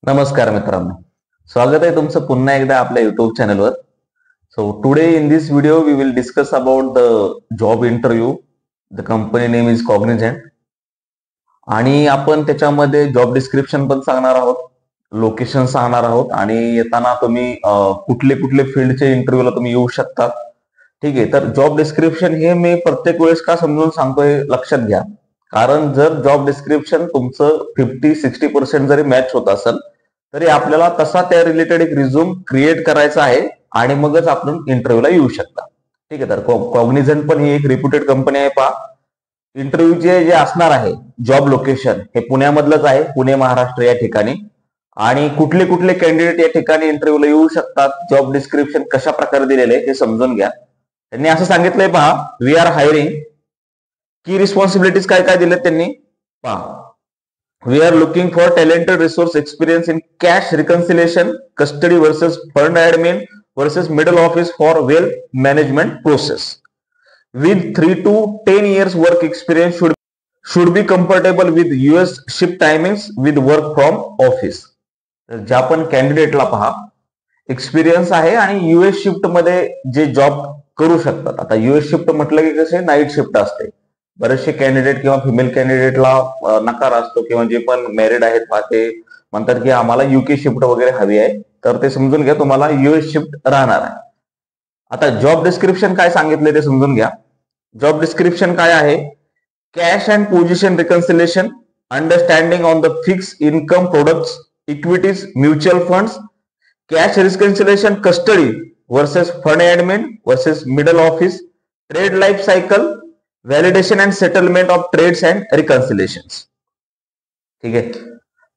नमस्कार मित्रांनो, स्वागत आहे तुमचं पुन्हा एकदा आपल्या युट्यूब चॅनलवर. So today in this video we will discuss about the job interview. The company name is Cognizant आणि आपण त्याच्यामध्ये जॉब डिस्क्रिप्शन पण सांगणार आहोत, लोकेशन सांगणार आहोत आणि येताना तुम्ही कुठले कुठले फील्डचे इंटरव्ह्यूला तुम्ही येऊ शकता. ठीक आहे, तर जॉब डिस्क्रिप्शन हे मी प्रत्येक वेळेस का समजून सांगतोय लक्षात घ्या. कारण जर जॉब डिस्क्रिप्शन तुमचं 50-60% जरी मॅच होत असेल तरी आपल्याला तसा त्या रिलेटेड एक रिझ्यूम क्रिएट करायचा आहे आणि मगच आपण इंटरव्ह्यूला येऊ शकता. ठीक आहे, तर कॉग्निझंट पण ही एक रिप्युटेड कंपनी आहे. पहा, इंटरव्ह्यूचे जे असणार आहे जॉब लोकेशन हे पुण्यामधलंच आहे, पुणे महाराष्ट्र या ठिकाणी. आणि कुठले कुठले कॅन्डिडेट या ठिकाणी इंटरव्ह्यूला येऊ शकतात, जॉब डिस्क्रिप्शन कशा प्रकारे दिलेले हे समजून घ्या. त्यांनी असं सांगितलंय, पहा, we are hiring. Key responsibilities काय काय दिलेत त्यांनी पहा. We are looking for talented resource experience in cash reconciliation, custody versus fund admin versus middle office for wealth management process with 3 to 10 years work experience should be comfortable with US shift timings with work from office. तर ज्या पण कॅन्डिडेटला पहा experience आहे आणि US shift मध्ये जे job करू शकतात. आता युएस शिफ्ट म्हटलं की कसे नाईट शिफ्ट असते. बरेचसे कॅन्डिडेट किंवा फिमेल कॅन्डिडेटला नकार असतो किंवा जे पण मॅरिड आहेत ते म्हणतात की आम्हाला युके शिफ्ट वगैरे हवी आहे, तर ते समजून घ्या तुम्हाला युएस शिफ्ट राहणार आहे. आता जॉब डिस्क्रिप्शन काय सांगितले ते समजून घ्या. जॉब डिस्क्रिप्शन काय आहे? Cash and position reconciliation, understanding on the fix income products, equities, mutual funds, cash reconciliation, custody versus fund admin versus middle office, trade life cycle, validation and settlement of trades and reconciliations. ठीक आहे,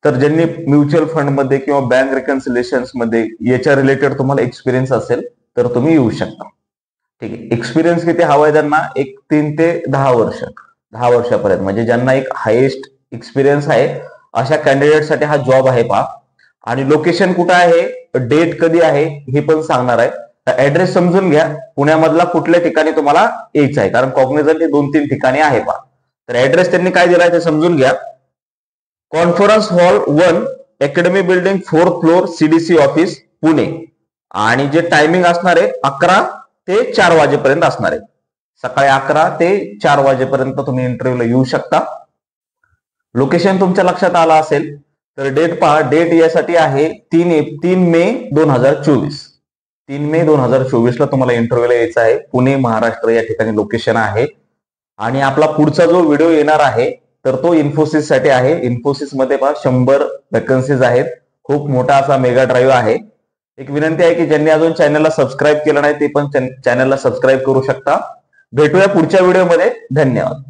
तर ज्यांनी mutual fund मध्ये किंवा bank reconciliation मध्ये याच्या related तुम्हाला experience असेल तर तुम्ही येऊ शकता. ठीक आहे, एक्सपिरियन्स किती हवाय त्यांना? एक 3 ते 10 वर्ष, 10 वर्षापर्यंत, म्हणजे ज्यांना एक हायेस्ट एक्सपिरियन्स आहे अशा कॅन्डिडेटसाठी हा जॉब आहे. पहा, आणि लोकेशन कुठं आहे, डेट कधी आहे हे पण सांगणार आहे. ऍड्रेस समजून घ्या, पुण्यामधला कुठल्या ठिकाणी तुम्हाला यायचं आहे, कारण कॉग्निझंट हे 2-3 ठिकाणी आहे. पहा, तर ऍड्रेस त्यांनी काय दिलाय ते समजून घ्या. Conference hall 1, academy building, 4th floor, CDC office, Pune. आणि जे टायमिंग असणार आहे 11 ते 4 वाजेपर्यंत असणार आहे. सकाळी 11 ते 4 वाजेपर्यंत तुम्ही इंटरव्ह्यूला येऊ शकता. लोकेशन तुमच्या लक्षात आलं असेल तर डेट पहा. डेट यासाठी आहे 3 मे 2024. 3 मे 2024 ला तुम्हाला इंटरव्ह्यूला यायचं आहे. पुणे महाराष्ट्र या ठिकाणी लोकेशन आहे. आणि आपला पुढचा जो व्हिडिओ येणार आहे तर तो इन्फोसिस साठी आहे. इन्फोसिस मध्ये पहा 100 वॅकन्सीज आहेत. खूप मोठा असा मेगा ड्राईव्ह आहे. एक विनंती आहे की ज्यांनी अजून चॅनलला सबस्क्राईब केलं नाही ते पण चॅनलला सबस्क्राईब करू शकता. भेटूया पुढच्या व्हिडिओमध्ये. धन्यवाद.